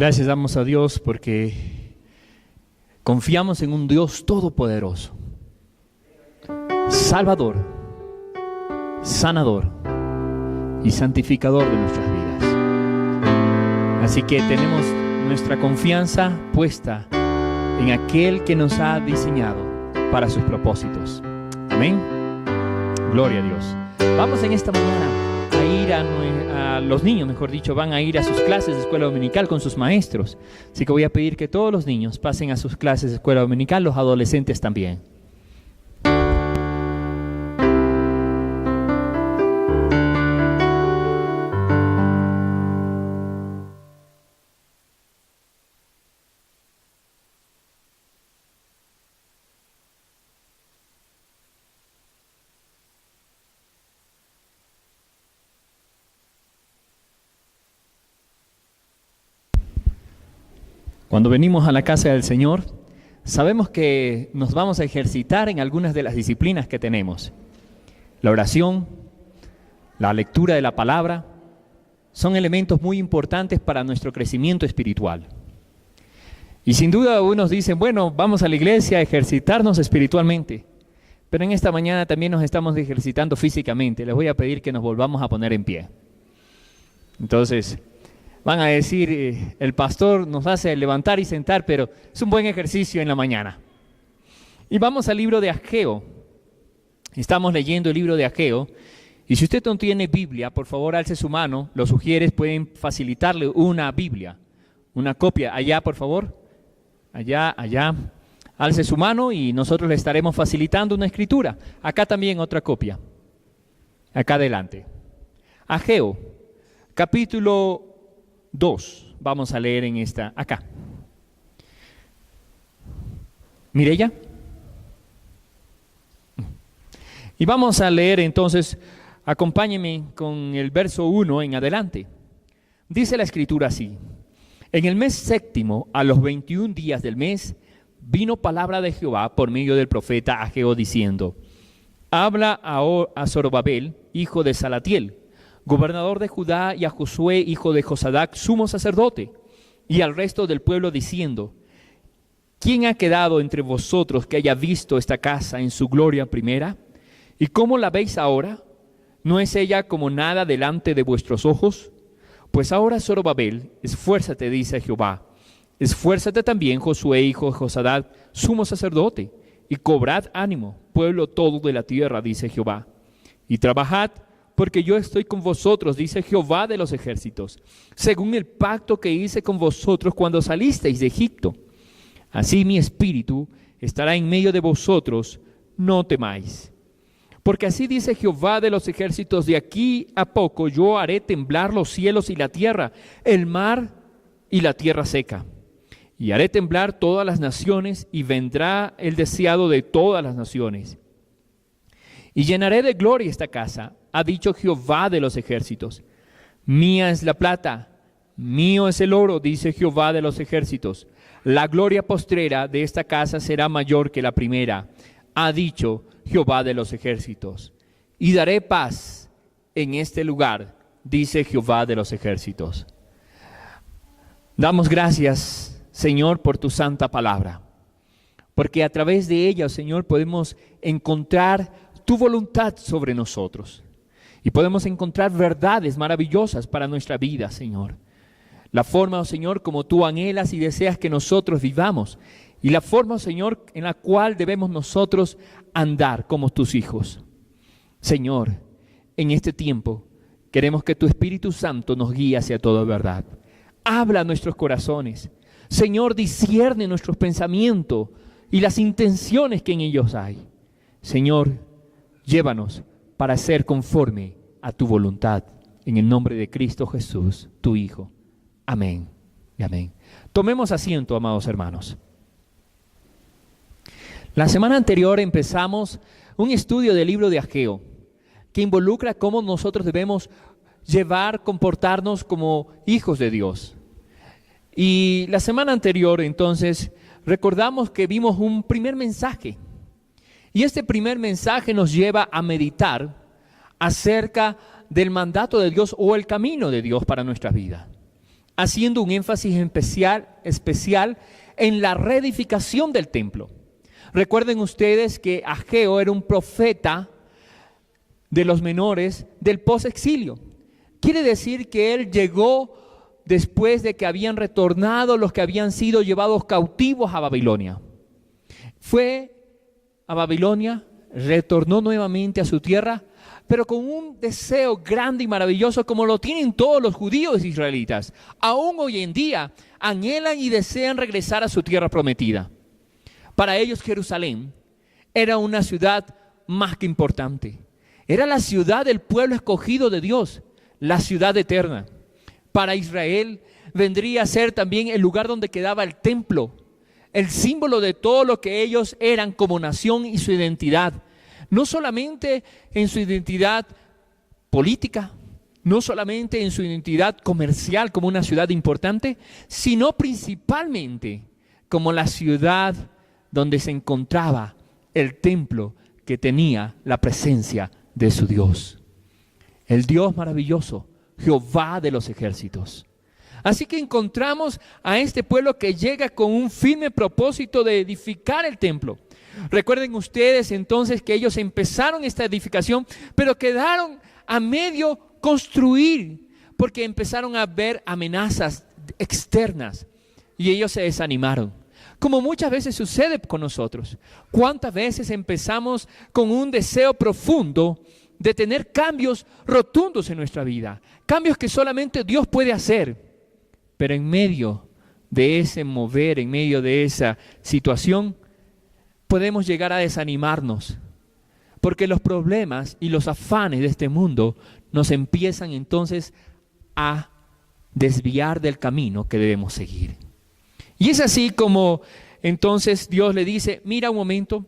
Gracias damos a Dios porque confiamos en un Dios todopoderoso, Salvador, sanador y santificador de nuestras vidas. Así que tenemos nuestra confianza puesta en aquel que nos ha diseñado para sus propósitos. Amén. Gloria a Dios. Vamos en esta mañana a ir a los niños, mejor dicho, van a ir a sus clases de escuela dominical con sus maestros. Así que voy a pedir que todos los niños pasen a sus clases de escuela dominical, los adolescentes también. Cuando venimos a la casa del Señor, sabemos que nos vamos a ejercitar en algunas de las disciplinas que tenemos. La oración, la lectura de la palabra, son elementos muy importantes para nuestro crecimiento espiritual. Y sin duda algunos dicen, bueno, vamos a la iglesia a ejercitarnos espiritualmente. Pero en esta mañana también nos estamos ejercitando físicamente. Les voy a pedir que nos volvamos a poner en pie. Entonces, van a decir, el pastor nos hace levantar y sentar, pero es un buen ejercicio en la mañana. Y vamos al libro de Ageo. Estamos leyendo el libro de Ageo. Y si usted no tiene Biblia, por favor alce su mano. Los sugieres pueden facilitarle una Biblia, una copia. Allá, por favor. Allá. Alce su mano y nosotros le estaremos facilitando una escritura. Acá también otra copia. Acá adelante. Ageo, capítulo 2, vamos a leer en esta, acá. Mireya. Y vamos a leer entonces, acompáñeme con el verso 1 en adelante. Dice la escritura así: en el mes séptimo, a los 21 días del mes, vino palabra de Jehová por medio del profeta Ageo diciendo: habla a Zorobabel, hijo de Salatiel, gobernador de Judá, y a Josué, hijo de Josadac, sumo sacerdote, y al resto del pueblo diciendo: ¿quién ha quedado entre vosotros que haya visto esta casa en su gloria primera? ¿Y cómo la veis ahora? ¿No es ella como nada delante de vuestros ojos? Pues ahora, Zorobabel, esfuérzate, dice Jehová. Esfuérzate también, Josué, hijo de Josadac, sumo sacerdote, y cobrad ánimo, pueblo todo de la tierra, dice Jehová. Y trabajad, porque yo estoy con vosotros, dice Jehová de los ejércitos, según el pacto que hice con vosotros cuando salisteis de Egipto. Así mi espíritu estará en medio de vosotros, no temáis. Porque así dice Jehová de los ejércitos: de aquí a poco yo haré temblar los cielos y la tierra, el mar y la tierra seca. Y haré temblar todas las naciones, y vendrá el deseado de todas las naciones. Y llenaré de gloria esta casa, ha dicho Jehová de los ejércitos. Mía es la plata, mío es el oro, dice Jehová de los ejércitos. La gloria postrera de esta casa será mayor que la primera, ha dicho Jehová de los ejércitos. Y daré paz en este lugar, dice Jehová de los ejércitos. Damos gracias, Señor, por tu santa palabra, porque a través de ella, Señor, podemos encontrar tu voluntad sobre nosotros. Y podemos encontrar verdades maravillosas para nuestra vida, Señor. La forma, oh Señor, como tú anhelas y deseas que nosotros vivamos. Y la forma, oh Señor, en la cual debemos nosotros andar como tus hijos. Señor, en este tiempo queremos que tu Espíritu Santo nos guíe hacia toda verdad. Habla a nuestros corazones. Señor, discierne nuestros pensamientos y las intenciones que en ellos hay. Señor, llévanos para ser conforme a tu voluntad, en el nombre de Cristo Jesús, tu Hijo. Amén y amén. Tomemos asiento, amados hermanos. La semana anterior empezamos un estudio del libro de Ageo, que involucra cómo nosotros debemos comportarnos como hijos de Dios. Y la semana anterior, entonces, recordamos que vimos un primer mensaje. Y este primer mensaje nos lleva a meditar acerca del mandato de Dios o el camino de Dios para nuestra vida. haciendo un énfasis especial en la reedificación del templo. Recuerden ustedes que Ageo era un profeta de los menores del post-exilio. Quiere decir que él llegó después de que habían retornado los que habían sido llevados cautivos a Babilonia. Fue a Babilonia, retornó nuevamente a su tierra, pero con un deseo grande y maravilloso como lo tienen todos los judíos israelitas. Aún hoy en día anhelan y desean regresar a su tierra prometida. Para ellos Jerusalén era una ciudad más que importante. Era la ciudad del pueblo escogido de Dios, la ciudad eterna. Para Israel vendría a ser también el lugar donde quedaba el templo, el símbolo de todo lo que ellos eran como nación y su identidad. No solamente en su identidad política, no solamente en su identidad comercial como una ciudad importante, sino principalmente como la ciudad donde se encontraba el templo que tenía la presencia de su Dios. El Dios maravilloso, Jehová de los ejércitos. Así que encontramos a este pueblo que llega con un firme propósito de edificar el templo. Recuerden ustedes entonces que ellos empezaron esta edificación, pero quedaron a medio construir, porque empezaron a ver amenazas externas y ellos se desanimaron. Como muchas veces sucede con nosotros. ¿Cuántas veces empezamos con un deseo profundo de tener cambios rotundos en nuestra vida? Cambios que solamente Dios puede hacer. Pero en medio de ese mover, en medio de esa situación, podemos llegar a desanimarnos. Porque los problemas y los afanes de este mundo nos empiezan entonces a desviar del camino que debemos seguir. Y es así como entonces Dios le dice, mira un momento,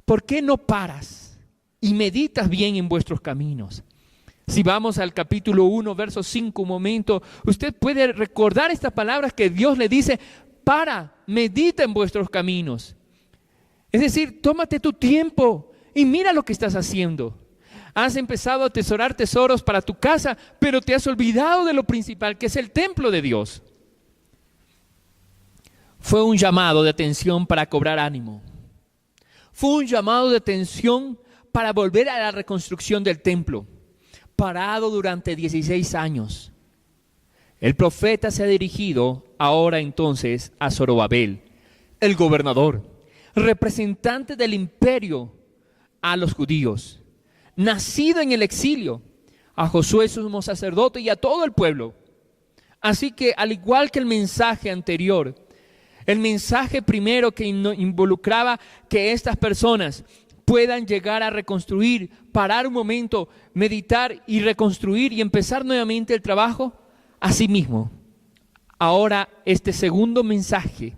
¿por qué no paras y meditas bien en vuestros caminos? Si vamos al capítulo 1, verso 5, un momento, usted puede recordar estas palabras que Dios le dice, para, medita en vuestros caminos. Es decir, tómate tu tiempo y mira lo que estás haciendo. Has empezado a atesorar tesoros para tu casa, pero te has olvidado de lo principal, que es el templo de Dios. Fue un llamado de atención para cobrar ánimo. Fue un llamado de atención para volver a la reconstrucción del templo, parado durante 16 años. El profeta se ha dirigido ahora entonces a Zorobabel, el gobernador, representante del imperio a los judíos, nacido en el exilio, a Josué sumo sacerdote y a todo el pueblo. Así que al igual que el mensaje anterior, el mensaje primero que involucraba que estas personas puedan llegar a reconstruir, parar un momento, meditar y reconstruir y empezar nuevamente el trabajo, asimismo, ahora este segundo mensaje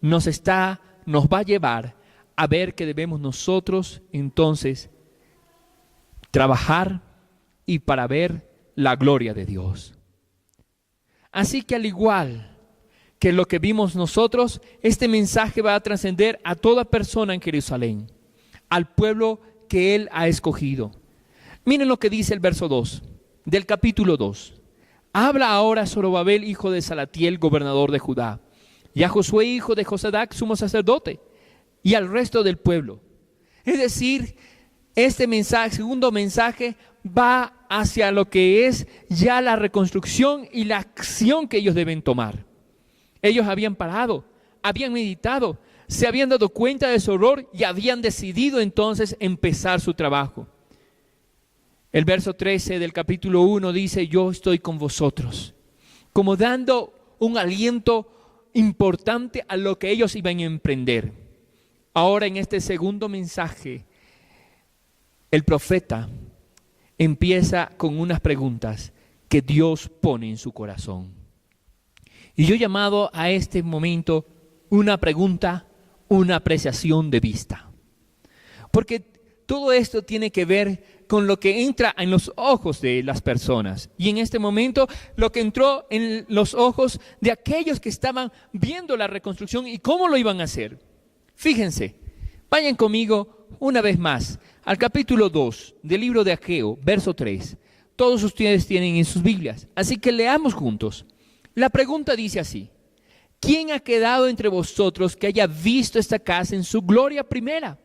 nos va a llevar a ver que debemos nosotros entonces trabajar y para ver la gloria de Dios. Así que al igual que lo que vimos nosotros, este mensaje va a trascender a toda persona en Jerusalén, al pueblo que Él ha escogido. Miren lo que dice el verso 2 del capítulo 2. Habla ahora Zorobabel, hijo de Salatiel, gobernador de Judá, y a Josué, hijo de Josadac, sumo sacerdote, y al resto del pueblo. Es decir, este mensaje, segundo mensaje, va hacia lo que es ya la reconstrucción y la acción que ellos deben tomar. Ellos habían parado, habían meditado, se habían dado cuenta de su error y habían decidido entonces empezar su trabajo. El verso 13 del capítulo 1 dice, yo estoy con vosotros, como dando un aliento importante a lo que ellos iban a emprender. Ahora en este segundo mensaje, el profeta empieza con unas preguntas que Dios pone en su corazón. Y yo he llamado a este momento una pregunta, una apreciación de vista. Porque todo esto tiene que ver con lo que entra en los ojos de las personas. Y en este momento lo que entró en los ojos de aquellos que estaban viendo la reconstrucción y cómo lo iban a hacer. Fíjense, vayan conmigo una vez más al capítulo 2 del libro de Ageo, verso 3. Todos ustedes tienen en sus Biblias, así que leamos juntos. la pregunta dice así: ¿quién ha quedado entre vosotros que haya visto esta casa en su gloria primera?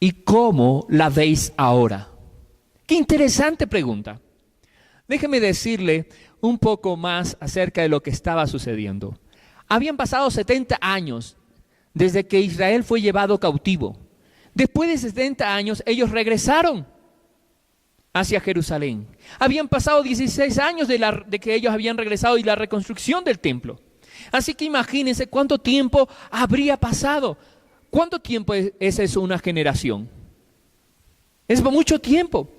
¿Y cómo la veis ahora? Qué interesante pregunta. Déjeme decirle un poco más acerca de lo que estaba sucediendo. Habían pasado 70 años desde que Israel fue llevado cautivo. Después de 70 años, ellos regresaron hacia Jerusalén. Habían pasado 16 años de que ellos habían regresado y la reconstrucción del templo. Así que imagínense cuánto tiempo habría pasado. ¿Cuánto tiempo es eso una generación? Es mucho tiempo.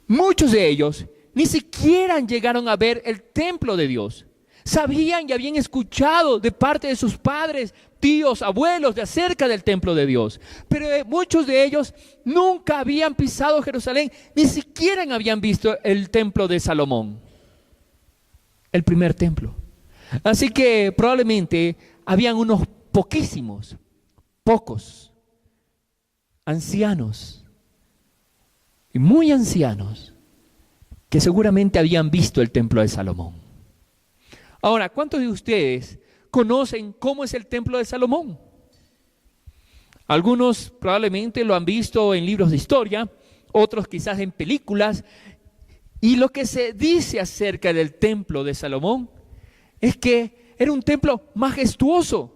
Muchos de ellos ni siquiera llegaron a ver el templo de Dios. Sabían y habían escuchado de parte de sus padres, tíos, abuelos, de acerca del templo de Dios. Pero muchos de ellos nunca habían pisado Jerusalén, ni siquiera habían visto el templo de Salomón, el primer templo. Así que probablemente habían unos pocos, ancianos, y muy ancianos, que seguramente habían visto el templo de Salomón. Ahora, ¿cuántos de ustedes conocen cómo es el templo de Salomón? Algunos probablemente lo han visto en libros de historia, otros quizás en películas. Y lo que se dice acerca del templo de Salomón es que era un templo majestuoso,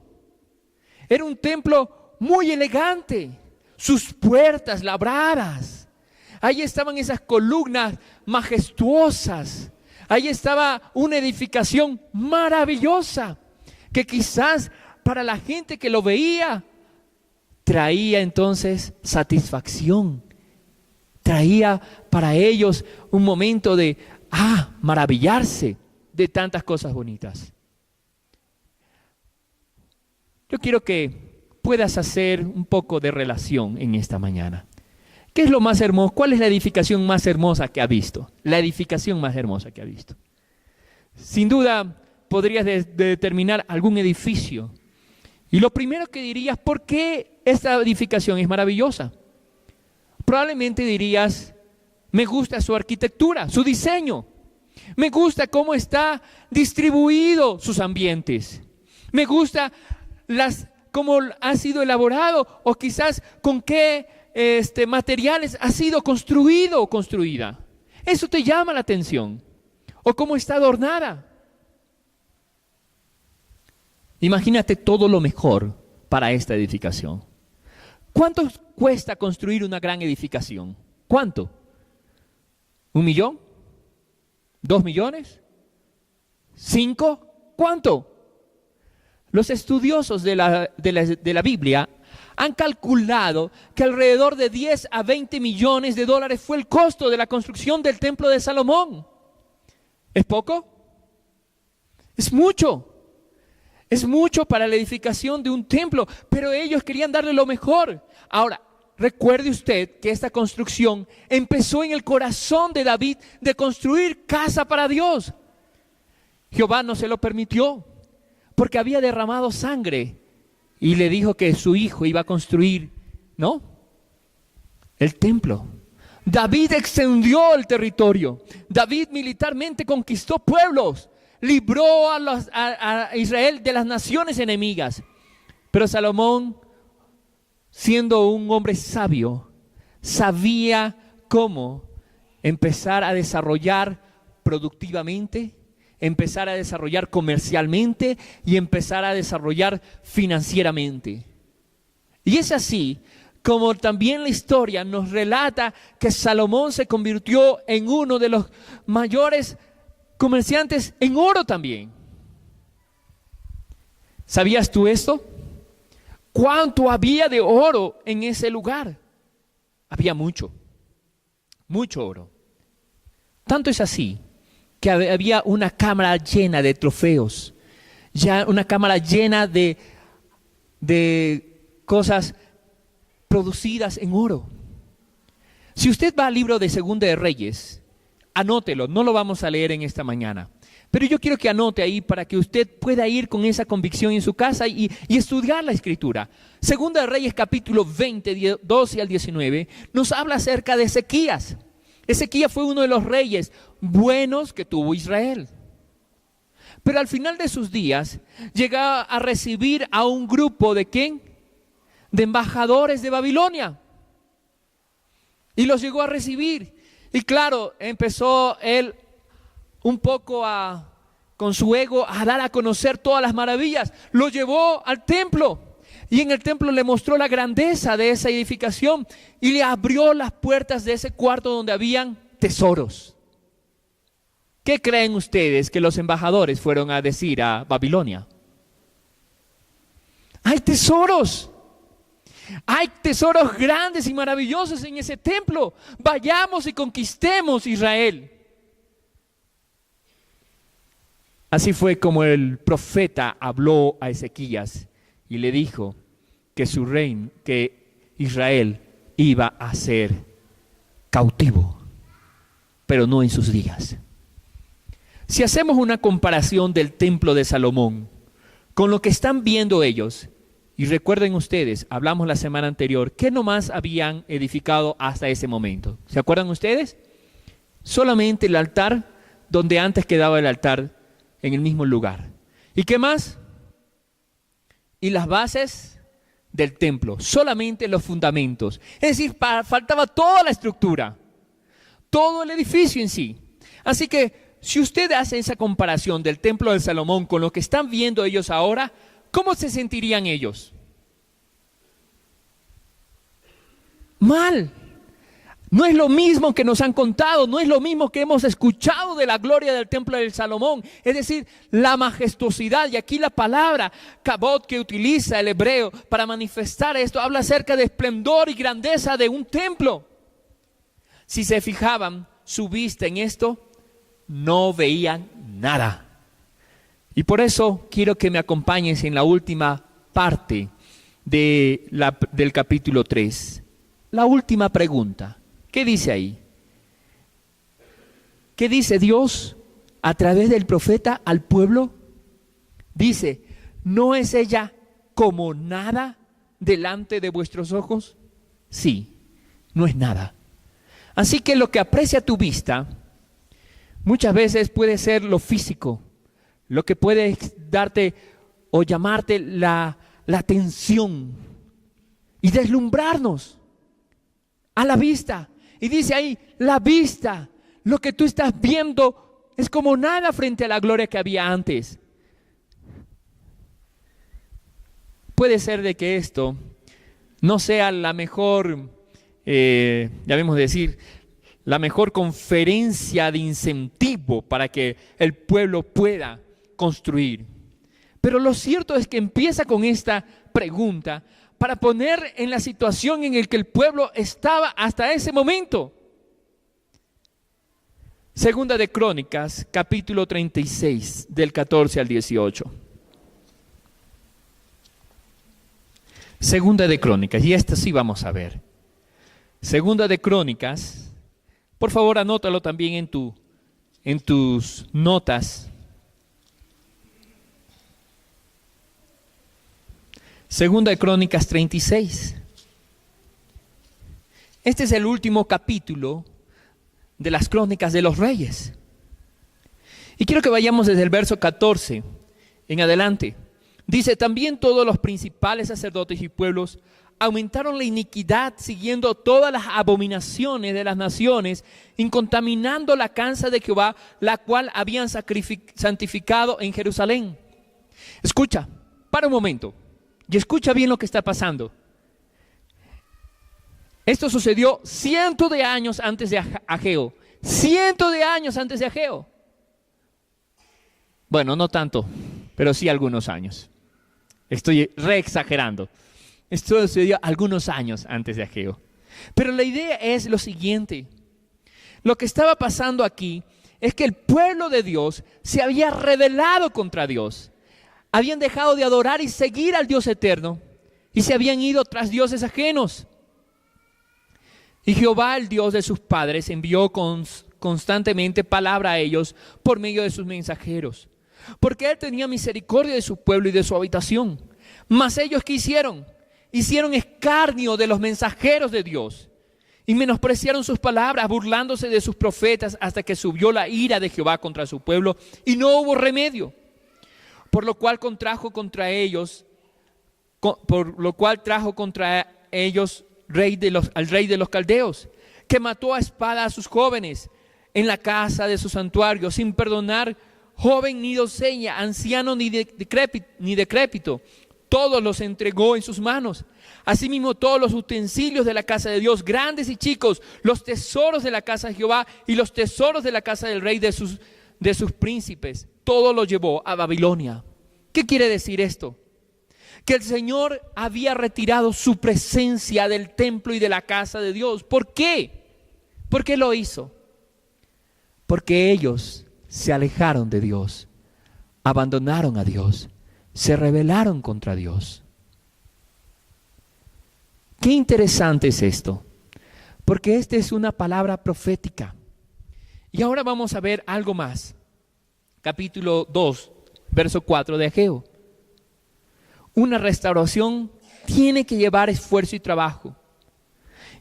era un templo muy elegante, sus puertas labradas. Ahí estaban esas columnas majestuosas. Ahí estaba una edificación maravillosa que quizás para la gente que lo veía traía entonces satisfacción. Traía para ellos un momento de maravillarse de tantas cosas bonitas. Yo quiero que puedas hacer un poco de relación en esta mañana. ¿Qué es lo más hermoso? ¿Cuál es la edificación más hermosa que ha visto? La edificación más hermosa que ha visto. Sin duda podrías determinar algún edificio. Y lo primero que dirías, ¿por qué esta edificación es maravillosa? Probablemente dirías, me gusta su arquitectura, su diseño. Me gusta cómo está distribuido sus ambientes. Me gusta cómo ha sido elaborado o quizás con qué materiales ha sido construido o construida. Eso te llama la atención. O cómo está adornada. Imagínate todo lo mejor para esta edificación. ¿Cuánto cuesta construir una gran edificación? ¿Cuánto? ¿1 millón? ¿2 millones? ¿5? ¿Cuánto? Los estudiosos de la Biblia han calculado que alrededor de 10 a 20 millones de dólares fue el costo de la construcción del templo de Salomón. ¿Es poco? Es mucho. Es mucho para la edificación de un templo, pero ellos querían darle lo mejor. Ahora, recuerde usted que esta construcción empezó en el corazón de David de construir casa para Dios. Jehová no se lo permitió porque había derramado sangre y le dijo que su hijo iba a construir, ¿no?, el templo. David extendió el territorio. David militarmente conquistó pueblos. Libró a Israel de las naciones enemigas. Pero Salomón, siendo un hombre sabio, sabía cómo empezar a desarrollar productivamente, empezar a desarrollar comercialmente y empezar a desarrollar financieramente. Y es así como también la historia nos relata que Salomón se convirtió en uno de los mayores comerciantes en oro también. ¿Sabías tú esto? ¿Cuánto había de oro en ese lugar? Había mucho oro. Tanto es así que había una cámara llena de trofeos, ya una cámara llena de cosas producidas en oro. Si usted va al libro de Segunda de Reyes, anótelo, no lo vamos a leer en esta mañana. Pero yo quiero que anote ahí para que usted pueda ir con esa convicción en su casa y estudiar la Escritura. Segunda de Reyes capítulo 20, 12 al 19, nos habla acerca de Ezequías. Ezequías fue uno de los reyes buenos que tuvo Israel. Pero al final de sus días llegaba a recibir a un grupo ¿de quién? De embajadores de Babilonia. Y los llegó a recibir. Y claro, empezó él un poco con su ego a dar a conocer todas las maravillas. Lo llevó al templo. Y en el templo le mostró la grandeza de esa edificación. Y le abrió las puertas de ese cuarto donde habían tesoros. ¿Qué creen ustedes que los embajadores fueron a decir a Babilonia? Hay tesoros. Hay tesoros grandes y maravillosos en ese templo. Vayamos y conquistemos Israel. Así fue como el profeta habló a Ezequías y le dijo que su reino, que Israel iba a ser cautivo, pero no en sus días. Si hacemos una comparación del templo de Salomón con lo que están viendo ellos, y recuerden ustedes, hablamos la semana anterior, ¿qué nomás habían edificado hasta ese momento? ¿Se acuerdan ustedes? Solamente el altar donde antes quedaba el altar en el mismo lugar. ¿Y qué más? Y las bases del templo, solamente los fundamentos. Es decir, faltaba toda la estructura, todo el edificio en sí. Así que si usted hace esa comparación del templo de Salomón con lo que están viendo ellos ahora, ¿cómo se sentirían ellos? Mal. No es lo mismo que nos han contado, no es lo mismo que hemos escuchado de la gloria del templo de Salomón. Es decir, la majestuosidad, y aquí la palabra kabod que utiliza el hebreo para manifestar esto, habla acerca de esplendor y grandeza de un templo. Si se fijaban su vista en esto, no veían nada. Y por eso quiero que me acompañes en la última parte del capítulo 3. La última pregunta. ¿Qué dice ahí? ¿Qué dice Dios a través del profeta al pueblo? Dice, ¿no es ella como nada delante de vuestros ojos? Sí, no es nada. Así que lo que aprecia tu vista muchas veces puede ser lo físico, lo que puede darte o llamarte la atención y deslumbrarnos a la vista. Y dice ahí, la vista, lo que tú estás viendo es como nada frente a la gloria que había antes. Puede ser de que esto no sea la mejor, debemos decir, la mejor conferencia de incentivo para que el pueblo pueda construir. Pero lo cierto es que empieza con esta pregunta para poner en la situación en la que el pueblo estaba hasta ese momento. Segunda de Crónicas, capítulo 36, del 14 al 18. Segunda de Crónicas, y esta sí vamos a ver. Segunda de Crónicas, por favor anótalo también en tus notas. Segunda de Crónicas 36. Este es el último capítulo de las Crónicas de los Reyes. Y quiero que vayamos desde el verso 14 en adelante. Dice, también todos los principales sacerdotes y pueblos aumentaron la iniquidad siguiendo todas las abominaciones de las naciones, incontaminando la casa de Jehová, la cual habían santificado en Jerusalén. Escucha, para un momento. Y escucha bien lo que está pasando. Esto sucedió cientos de años antes de Ageo. Cientos de años antes de Ageo. Bueno, no tanto, pero sí algunos años. Estoy reexagerando. Esto sucedió algunos años antes de Ageo. Pero la idea es lo siguiente. Lo que estaba pasando aquí es que el pueblo de Dios se había rebelado contra Dios. Habían dejado de adorar y seguir al Dios eterno y se habían ido tras dioses ajenos. Y Jehová, el Dios de sus padres, envió constantemente palabra a ellos por medio de sus mensajeros, porque Él tenía misericordia de su pueblo y de su habitación. Mas ellos, ¿qué hicieron? Hicieron escarnio de los mensajeros de Dios y menospreciaron sus palabras, burlándose de sus profetas, hasta que subió la ira de Jehová contra su pueblo y no hubo remedio. Por lo cual trajo contra ellos al rey de los caldeos, que mató a espada a sus jóvenes en la casa de su santuario, sin perdonar joven ni doncella, anciano ni decrépito. Todos los entregó en sus manos. Asimismo todos los utensilios de la casa de Dios, grandes y chicos, los tesoros de la casa de Jehová y los tesoros de la casa del rey de sus príncipes, todo lo llevó a Babilonia. ¿Qué quiere decir esto? Que el Señor había retirado su presencia del templo y de la casa de Dios. ¿Por qué? ¿Por qué lo hizo? Porque ellos se alejaron de Dios, abandonaron a Dios, se rebelaron contra Dios. Qué interesante es esto, porque esta es una palabra profética. Y ahora vamos a ver algo más. Capítulo 2, verso 4 de Ageo. Una restauración tiene que llevar esfuerzo y trabajo.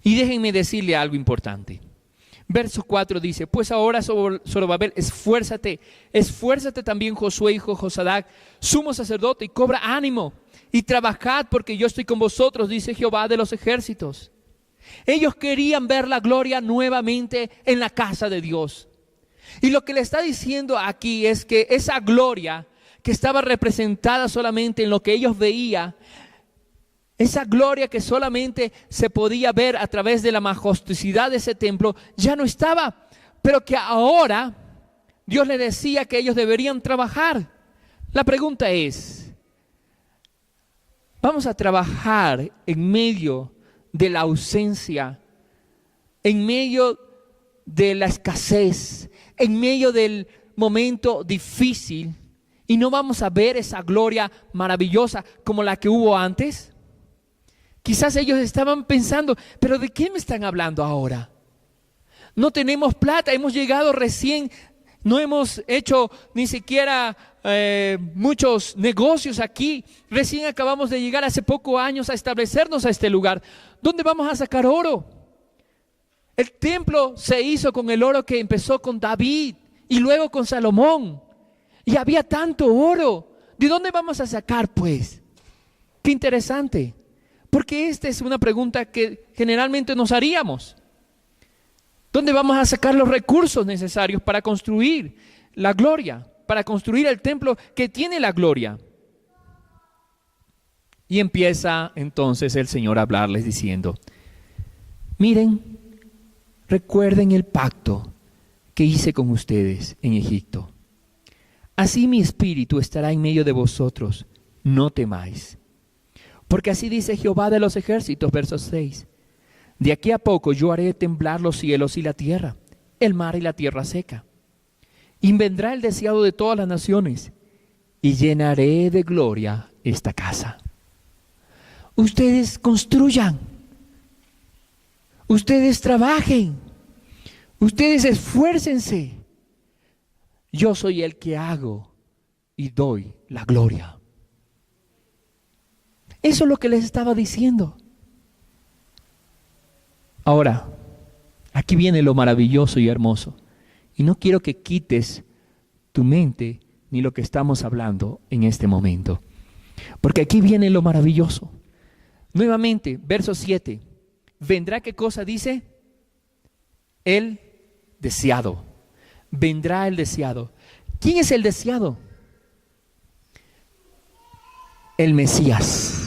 Y déjenme decirle algo importante. Verso 4 dice: pues ahora, Zorobabel, esfuérzate también, Josué hijo de Josadac, sumo sacerdote, y cobra ánimo, y trabajad, porque yo estoy con vosotros, dice Jehová de los ejércitos. Ellos querían ver la gloria nuevamente en la casa de Dios. Y lo que le está diciendo aquí es que esa gloria que estaba representada solamente en lo que ellos veían, esa gloria que solamente se podía ver a través de la majestuosidad de ese templo, ya no estaba, pero que ahora Dios le decía que ellos deberían trabajar. La pregunta es: ¿vamos a trabajar en medio de la ausencia, en medio de la escasez, en medio del momento difícil, y no vamos a ver esa gloria maravillosa como la que hubo antes? Quizás ellos estaban pensando: ¿pero de qué me están hablando ahora? No tenemos plata, hemos llegado recién, no hemos hecho ni siquiera muchos negocios aquí. Recién acabamos de llegar hace pocos años a establecernos a este lugar. ¿Dónde vamos a sacar oro? El templo se hizo con el oro que empezó con David y luego con Salomón. Y había tanto oro. ¿De dónde vamos a sacar, pues? Qué interesante. Porque esta es una pregunta que generalmente nos haríamos. ¿Dónde vamos a sacar los recursos necesarios para construir la gloria? Para construir el templo que tiene la gloria. Y empieza entonces el Señor a hablarles diciendo: miren, recuerden el pacto que hice con ustedes en Egipto. Así mi espíritu estará en medio de vosotros, no temáis. Porque así dice Jehová de los ejércitos, verso 6. De aquí a poco yo haré temblar los cielos y la tierra, el mar y la tierra seca. Y vendrá el deseado de todas las naciones, y llenaré de gloria esta casa. Ustedes construyan, ustedes trabajen, ustedes esfuércense. Yo soy el que hago y doy la gloria. Eso es lo que les estaba diciendo. Ahora, aquí viene lo maravilloso y hermoso. Y no quiero que quites tu mente ni lo que estamos hablando en este momento. Porque aquí viene lo maravilloso. Nuevamente, verso 7. ¿Vendrá qué cosa dice? El deseado. Vendrá el deseado. ¿Quién es el deseado? El Mesías.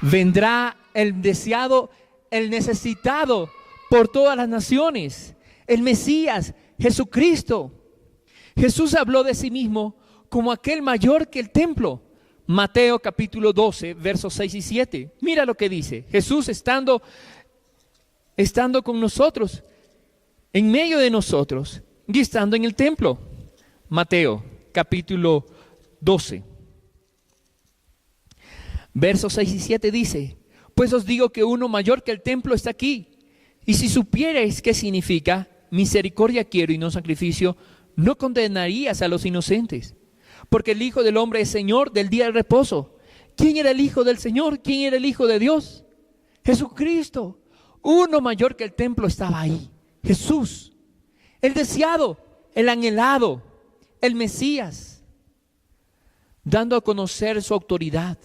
Vendrá el deseado, el necesitado por todas las naciones. El Mesías, Jesucristo. Jesús habló de sí mismo como aquel mayor que el templo. Mateo capítulo 12, versos 6 y 7. Mira lo que dice. Jesús estando con nosotros, en medio de nosotros, y estando en el templo. Mateo capítulo 12. Versos 6 y 7 dice: pues os digo que uno mayor que el templo está aquí. Y si supierais qué significa misericordia quiero y no sacrificio, no condenarías a los inocentes. Porque el Hijo del Hombre es Señor del día del reposo. ¿Quién era el Hijo del Señor? ¿Quién era el Hijo de Dios? Jesucristo. Uno mayor que el templo estaba ahí. Jesús, el deseado, el anhelado, el Mesías, dando a conocer su autoridad.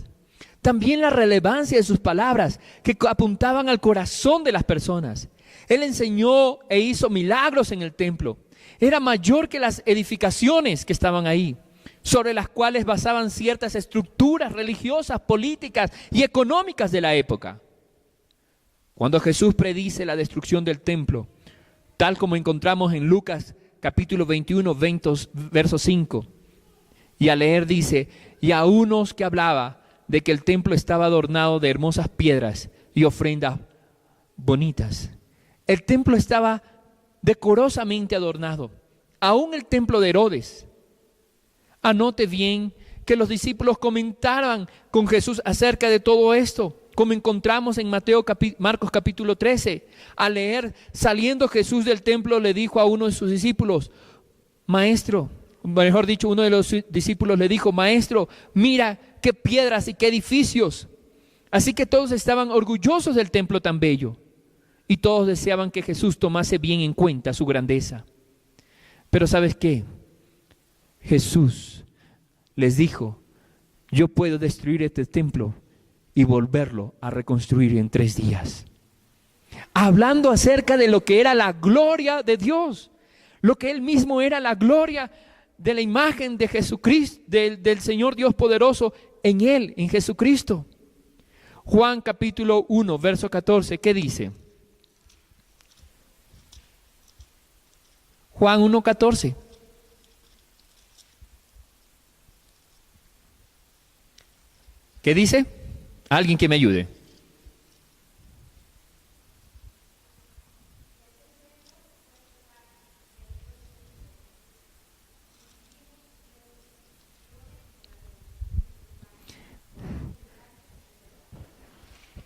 También la relevancia de sus palabras que apuntaban al corazón de las personas. Él enseñó e hizo milagros en el templo. Era mayor que las edificaciones que estaban ahí, sobre las cuales basaban ciertas estructuras religiosas, políticas y económicas de la época. Cuando Jesús predice la destrucción del templo, tal como encontramos en Lucas capítulo 21, verso 5, y al leer dice, y a unos que hablaba de que el templo estaba adornado de hermosas piedras y ofrendas bonitas. El templo estaba decorosamente adornado, aún el templo de Herodes. Anote bien que los discípulos comentaban con Jesús acerca de todo esto, como encontramos en Marcos capítulo 13. Al leer, saliendo Jesús del templo, le dijo a uno de sus discípulos, maestro, mejor dicho, uno de los discípulos le dijo, maestro, mira qué piedras y qué edificios. Así que todos estaban orgullosos del templo tan bello y todos deseaban que Jesús tomase bien en cuenta su grandeza. Pero ¿sabes qué? Jesús les dijo, yo puedo destruir este templo y volverlo a reconstruir en 3 días. Hablando acerca de lo que era la gloria de Dios, lo que Él mismo era la gloria de la imagen de Jesucristo, del Señor Dios poderoso en Él, en Jesucristo. Juan capítulo 1, verso 14, ¿qué dice? Juan 1, 14. ¿Qué dice? Alguien que me ayude.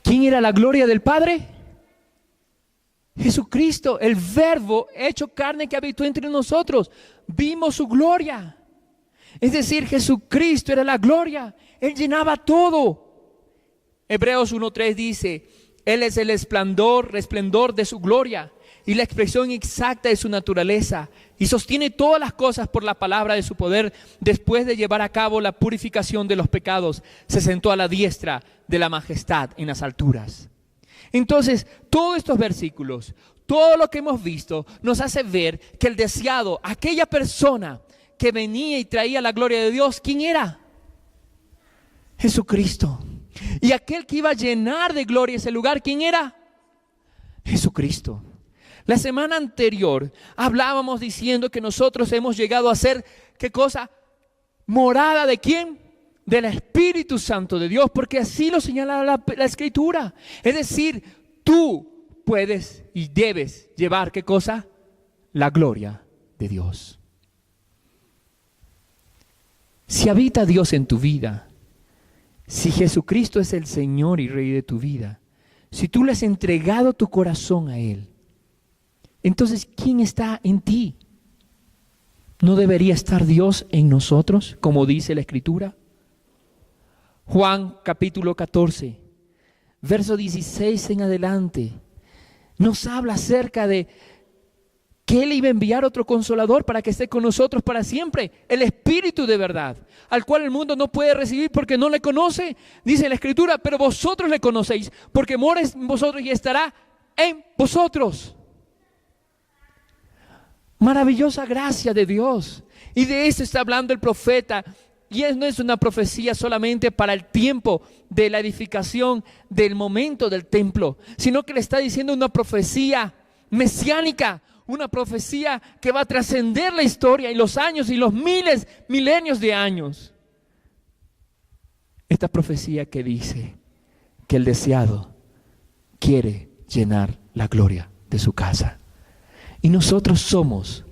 ¿Quién era la gloria del Padre? Jesucristo, el Verbo hecho carne que habitó entre nosotros. Vimos su gloria. Es decir, Jesucristo era la gloria. Él llenaba todo. Hebreos 1:3 dice, Él es el resplendor de su gloria y la expresión exacta de su naturaleza, y sostiene todas las cosas por la palabra de su poder. Después de llevar a cabo la purificación de los pecados, se sentó a la diestra de la majestad en las alturas. Entonces, todos estos versículos, todo lo que hemos visto, nos hace ver que el deseado, aquella persona que venía y traía la gloria de Dios, ¿quién era? Jesucristo. Y aquel que iba a llenar de gloria ese lugar, ¿quién era? Jesucristo. La semana anterior hablábamos diciendo que nosotros hemos llegado a ser, ¿qué cosa? Morada de ¿quién? Del Espíritu Santo de Dios, porque así lo señala la Escritura. Es decir, tú puedes y debes llevar ¿qué cosa? La gloria de Dios. Si habita Dios en tu vida, si Jesucristo es el Señor y Rey de tu vida, si tú le has entregado tu corazón a Él, entonces ¿quién está en ti? ¿No debería estar Dios en nosotros, como dice la Escritura? Juan capítulo 14, verso 16 en adelante, nos habla acerca de que Él iba a enviar otro consolador para que esté con nosotros para siempre, el Espíritu de verdad, al cual el mundo no puede recibir porque no le conoce. Dice la Escritura, pero vosotros le conocéis, porque mora en vosotros y estará en vosotros. Maravillosa gracia de Dios. Y de eso está hablando el profeta. Y no es una profecía solamente para el tiempo de la edificación del momento del templo, sino que le está diciendo una profecía mesiánica, una profecía que va a trascender la historia y los años y los milenios de años. Esta profecía que dice que el deseado quiere llenar la gloria de su casa. Y nosotros somos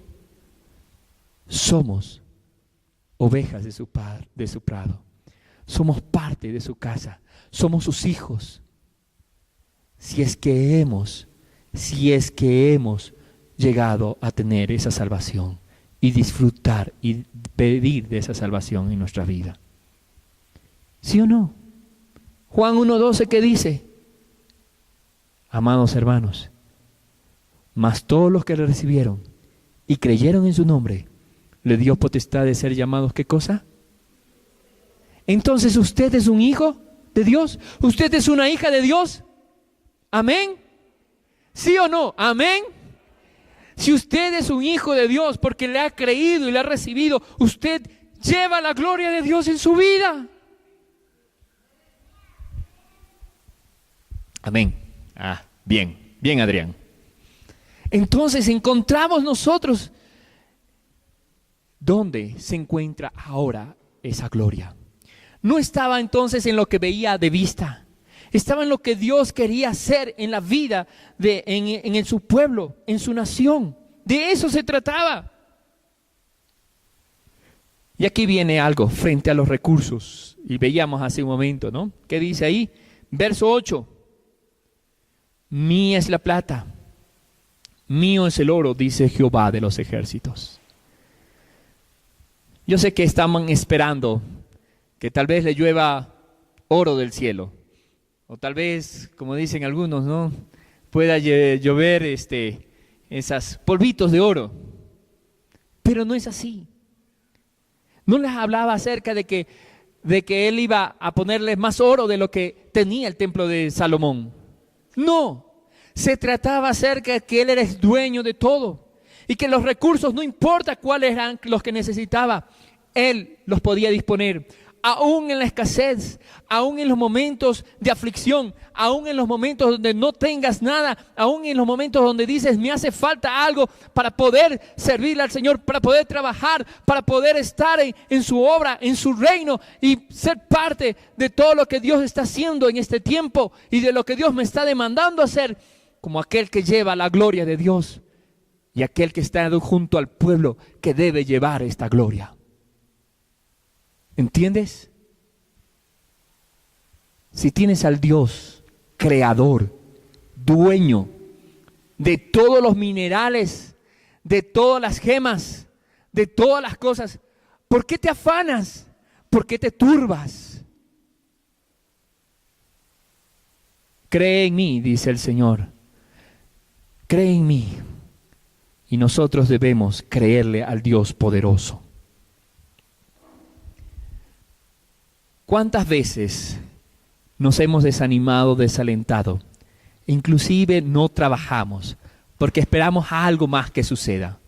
ovejas de su prado. Somos parte de su casa. Somos sus hijos. Si es que hemos llegado a tener esa salvación y disfrutar y pedir de esa salvación en nuestra vida. ¿Sí o no? Juan 1:12, ¿qué dice? Amados hermanos, mas todos los que le recibieron y creyeron en su nombre, le dio potestad de ser llamados, ¿qué cosa? Entonces, ¿usted es un hijo de Dios? ¿Usted es una hija de Dios? ¿Amén? ¿Sí o no? ¿Amén? Si usted es un hijo de Dios porque le ha creído y le ha recibido, usted lleva la gloria de Dios en su vida. Amén. Bien, Adrián. Entonces encontramos nosotros dónde se encuentra ahora esa gloria. No estaba entonces en lo que veía de vista, estaba en lo que Dios quería hacer en la vida en su pueblo, en su nación. De eso se trataba. Y aquí viene algo frente a los recursos. Y veíamos hace un momento, ¿no? ¿Qué dice ahí? Verso 8. Mía es la plata, mío es el oro, dice Jehová de los ejércitos. Yo sé que estaban esperando que tal vez le llueva oro del cielo. O tal vez, como dicen algunos, ¿no?, pueda llover esas polvitos de oro. Pero no es así. No les hablaba acerca de que él iba a ponerles más oro de lo que tenía el templo de Salomón. No, se trataba acerca de que él era el dueño de todo y que los recursos, no importa cuáles eran los que necesitaba, él los podía disponer. Aún en la escasez, aún en los momentos de aflicción, aún en los momentos donde no tengas nada, aún en los momentos donde dices, me hace falta algo para poder servirle al Señor, para poder trabajar, para poder estar en su obra, en su reino y ser parte de todo lo que Dios está haciendo en este tiempo y de lo que Dios me está demandando hacer, como aquel que lleva la gloria de Dios y aquel que está junto al pueblo que debe llevar esta gloria. ¿Entiendes? Si tienes al Dios creador, dueño de todos los minerales, de todas las gemas, de todas las cosas, ¿por qué te afanas? ¿Por qué te turbas? Cree en mí, dice el Señor. Cree en mí. Y nosotros debemos creerle al Dios poderoso. ¿Cuántas veces nos hemos desanimado, desalentado? Inclusive no trabajamos porque esperamos a algo más que suceda.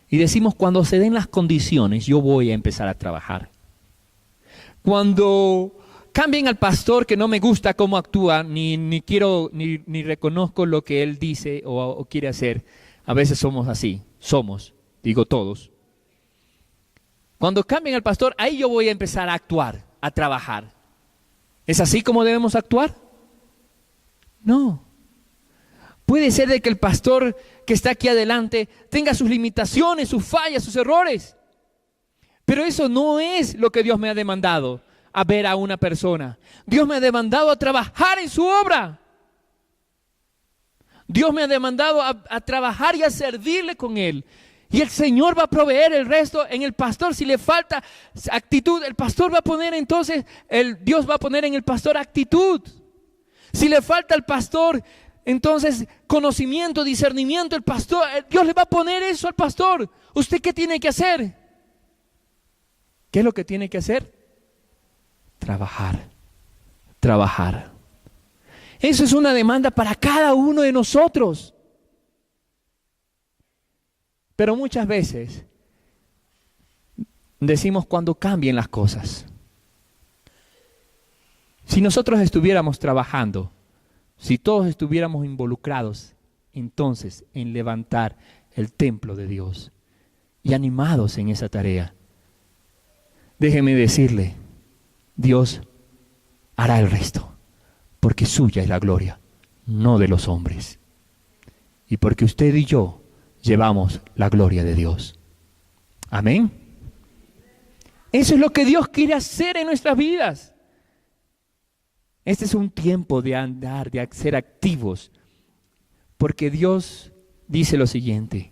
Y decimos, cuando se den las condiciones, yo voy a empezar a trabajar. Cuando cambien al pastor que no me gusta cómo actúa, ni quiero, ni reconozco lo que él dice o quiere hacer. A veces somos así, digo todos. Cuando cambien al pastor, ahí yo voy a empezar a actuar, a trabajar. ¿Es así como debemos actuar? No. Puede ser de que el pastor que está aquí adelante tenga sus limitaciones, sus fallas, sus errores. Pero eso no es lo que Dios me ha demandado a ver a una persona. Dios me ha demandado a trabajar en su obra. Dios me ha demandado a trabajar y a servirle con Él. Y el Señor va a proveer el resto en el pastor. Si le falta actitud, el pastor va a poner entonces, Dios va a poner en el pastor actitud. Si le falta al pastor, entonces conocimiento, discernimiento, Dios le va a poner eso al pastor. ¿Usted qué tiene que hacer? ¿Qué es lo que tiene que hacer? Trabajar. Eso es una demanda para cada uno de nosotros. Pero muchas veces decimos cuando cambien las cosas. Si nosotros estuviéramos trabajando, si todos estuviéramos involucrados, entonces en levantar el templo de Dios y animados en esa tarea, déjeme decirle, Dios hará el resto, porque suya es la gloria, no de los hombres. Y porque usted y yo llevamos la gloria de Dios. Amén. Eso es lo que Dios quiere hacer en nuestras vidas. Este es un tiempo de andar, de ser activos, porque Dios dice lo siguiente,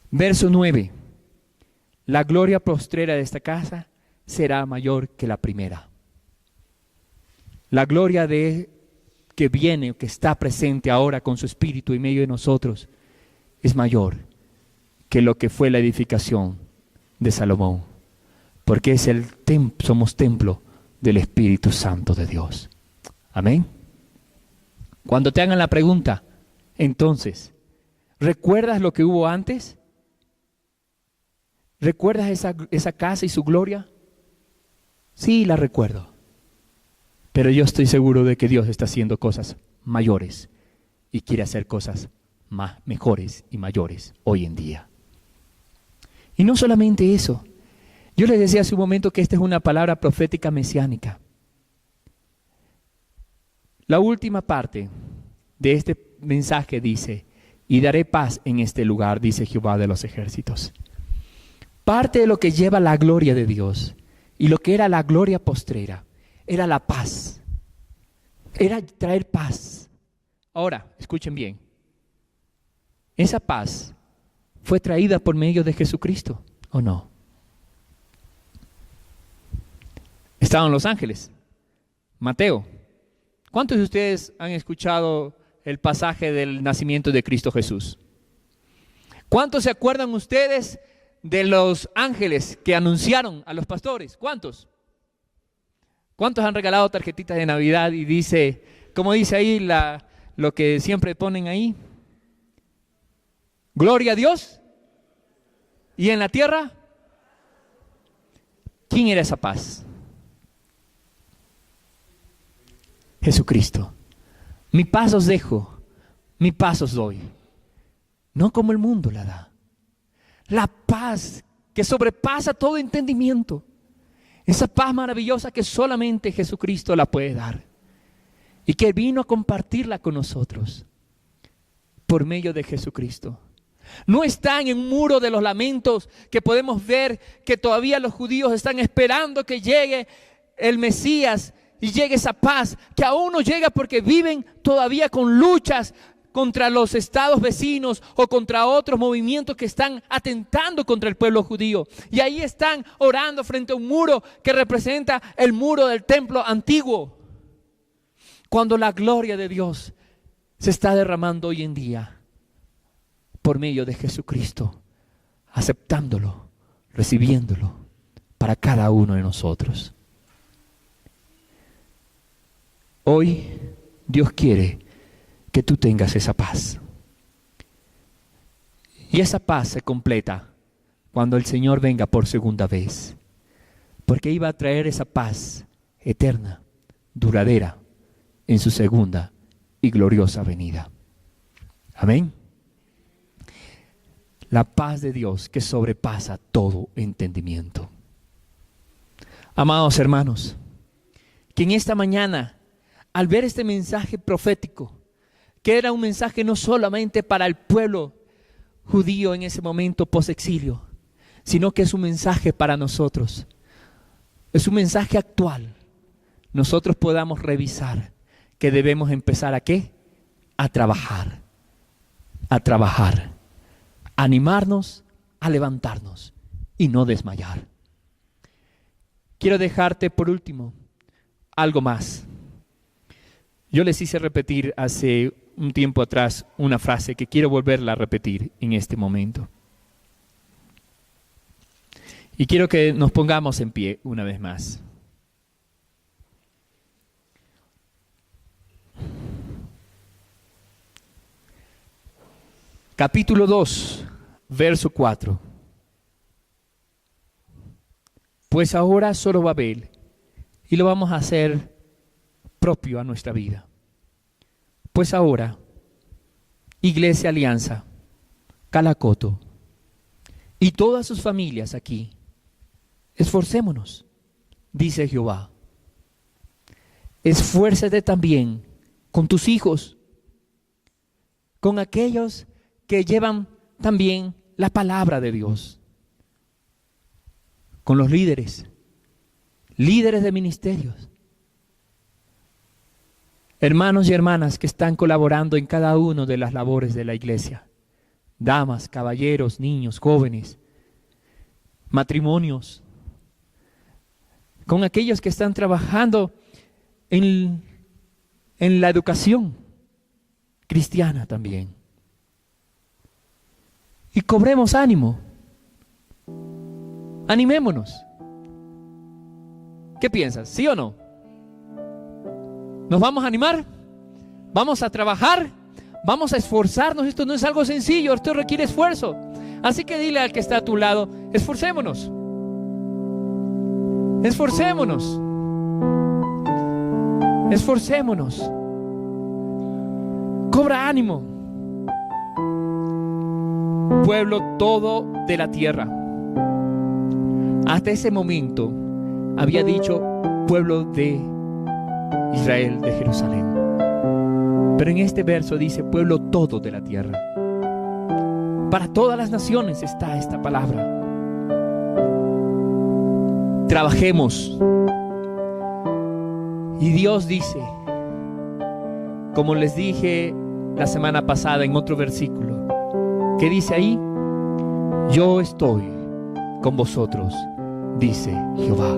verso 9, la gloria postrera de esta casa será mayor que la primera. La gloria de que viene, que está presente ahora con su Espíritu en medio de nosotros, es mayor que lo que fue la edificación de Salomón, porque somos templo del Espíritu Santo de Dios. Amén. Cuando te hagan la pregunta, entonces, ¿recuerdas lo que hubo antes? ¿Recuerdas esa casa y su gloria? Sí, la recuerdo. Pero yo estoy seguro de que Dios está haciendo cosas mayores y quiere hacer cosas mejores y mayores hoy en día. Y no solamente eso. Yo les decía hace un momento que esta es una palabra profética mesiánica. La última parte de este mensaje dice: y daré paz en este lugar, dice Jehová de los ejércitos. Parte de lo que lleva la gloria de Dios y lo que era la gloria postrera era la paz. Era traer paz. Ahora, escuchen bien. Esa paz fue traída por medio de Jesucristo, ¿o no? Estaban los ángeles. Mateo. ¿Cuántos de ustedes han escuchado el pasaje del nacimiento de Cristo Jesús? ¿Cuántos se acuerdan ustedes de los ángeles que anunciaron a los pastores? ¿Cuántos? ¿Cuántos han regalado tarjetitas de Navidad y dice, como dice ahí lo que siempre ponen ahí? Gloria a Dios. ¿Y en la tierra? ¿Quién era esa paz? Jesucristo. Mi paz os dejo, mi paz os doy. No como el mundo la da. La paz que sobrepasa todo entendimiento. Esa paz maravillosa que solamente Jesucristo la puede dar. Y que vino a compartirla con nosotros por medio de Jesucristo. No está en el muro de los lamentos que podemos ver que todavía los judíos están esperando que llegue el Mesías y llegue esa paz, que aún no llega porque viven todavía con luchas contra los estados vecinos o contra otros movimientos que están atentando contra el pueblo judío. Y ahí están orando frente a un muro que representa el muro del templo antiguo. Cuando la gloria de Dios se está derramando hoy en día por medio de Jesucristo, aceptándolo, recibiéndolo para cada uno de nosotros. Hoy Dios quiere que tú tengas esa paz. Y esa paz se completa cuando el Señor venga por segunda vez. Porque iba a traer esa paz eterna, duradera, en su segunda y gloriosa venida. Amén. La paz de Dios que sobrepasa todo entendimiento. Amados hermanos, que en esta mañana, al ver este mensaje profético, que era un mensaje no solamente para el pueblo judío en ese momento post-exilio, sino que es un mensaje para nosotros. Es un mensaje actual. Nosotros podamos revisar que debemos empezar ¿a qué? A trabajar, a animarnos, a levantarnos y no desmayar. Quiero dejarte por último algo más. Yo les hice repetir hace un tiempo atrás una frase que quiero volverla a repetir en este momento. Y quiero que nos pongamos en pie una vez más. Capítulo 2, verso 4. Pues ahora Zorobabel, y lo vamos a hacer propio a nuestra vida. Pues ahora, Iglesia Alianza, Calacoto y todas sus familias aquí, esforcémonos, dice Jehová. Esfuérzate también con tus hijos, con aquellos que llevan también la palabra de Dios, con los líderes de ministerios, hermanos y hermanas que están colaborando en cada una de las labores de la iglesia, damas, caballeros, niños, jóvenes, matrimonios, con aquellos que están trabajando en en la educación cristiana también. Y cobremos ánimo. Animémonos. ¿Qué piensas? ¿Sí o no? ¿Nos vamos a animar? ¿Vamos a trabajar? ¿Vamos a esforzarnos? Esto no es algo sencillo, esto requiere esfuerzo. Así que dile al que está a tu lado, esforcémonos. Esforcémonos. Esforcémonos. Cobra ánimo. Pueblo todo de la tierra. Hasta ese momento había dicho pueblo de Israel, de Jerusalén. Pero en este verso dice pueblo todo de la tierra. Para todas las naciones está esta palabra. Trabajemos. Y Dios dice, como les dije la semana pasada en otro versículo, ¿qué dice ahí? Yo estoy con vosotros, dice Jehová.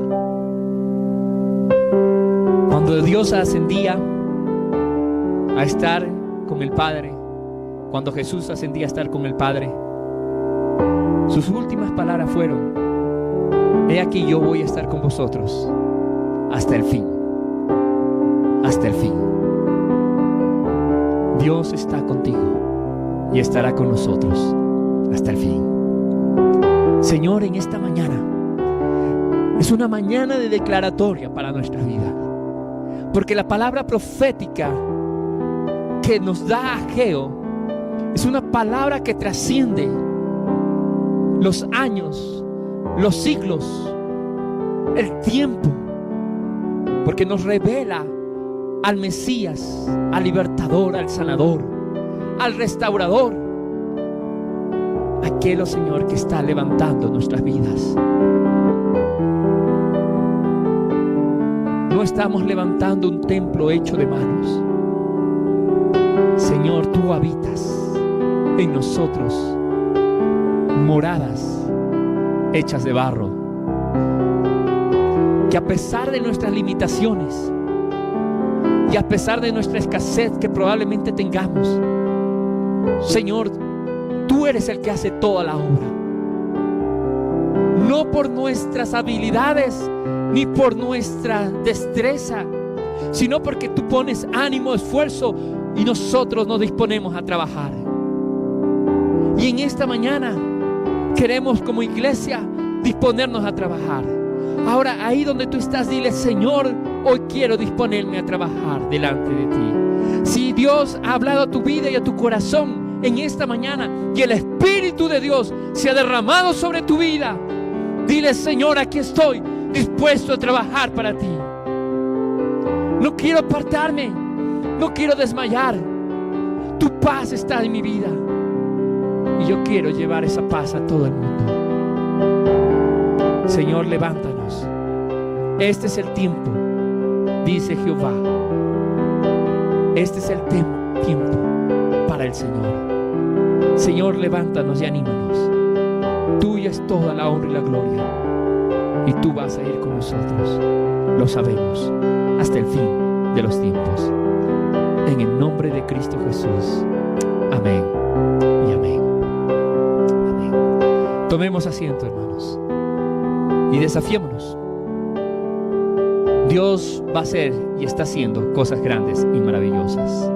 Cuando Dios ascendía a estar con el Padre, cuando Jesús ascendía a estar con el Padre, sus últimas palabras fueron: he aquí yo voy a estar con vosotros hasta el fin. Hasta el fin. Dios está contigo y estará con nosotros hasta el fin. Señor, en esta mañana es una mañana de declaratoria para nuestra vida, porque la palabra profética que nos da Ageo es una palabra que trasciende los años, los siglos, el tiempo, porque nos revela al Mesías, al libertador, al sanador, al restaurador, aquel, oh Señor, que está levantando nuestras vidas. No estamos levantando un templo hecho de manos. Señor, tú habitas en nosotros moradas hechas de barro, que a pesar de nuestras limitaciones y a pesar de nuestra escasez que probablemente tengamos, Señor, tú eres el que hace toda la obra. No por nuestras habilidades ni por nuestra destreza, sino porque tú pones ánimo, esfuerzo, y nosotros nos disponemos a trabajar. Y en esta mañana queremos como iglesia disponernos a trabajar. Ahora, ahí donde tú estás, dile: Señor, hoy quiero disponerme a trabajar delante de ti. Si Dios ha hablado a tu vida y a tu corazón en esta mañana y el Espíritu de Dios se ha derramado sobre tu vida, dile: Señor, aquí estoy dispuesto a trabajar para ti. No quiero apartarme, no quiero desmayar. Tu paz está en mi vida y yo quiero llevar esa paz a todo el mundo. Señor, levántanos. Este es el tiempo, dice Jehová. Este es el tiempo para el Señor. Señor, levántanos y anímanos. Tuya es toda la honra y la gloria, y tú vas a ir con nosotros, lo sabemos, hasta el fin de los tiempos. En el nombre de Cristo Jesús. Amén y amén. Amén. Tomemos asiento, hermanos, y desafiémonos. Dios va a hacer y está haciendo cosas grandes y maravillosas.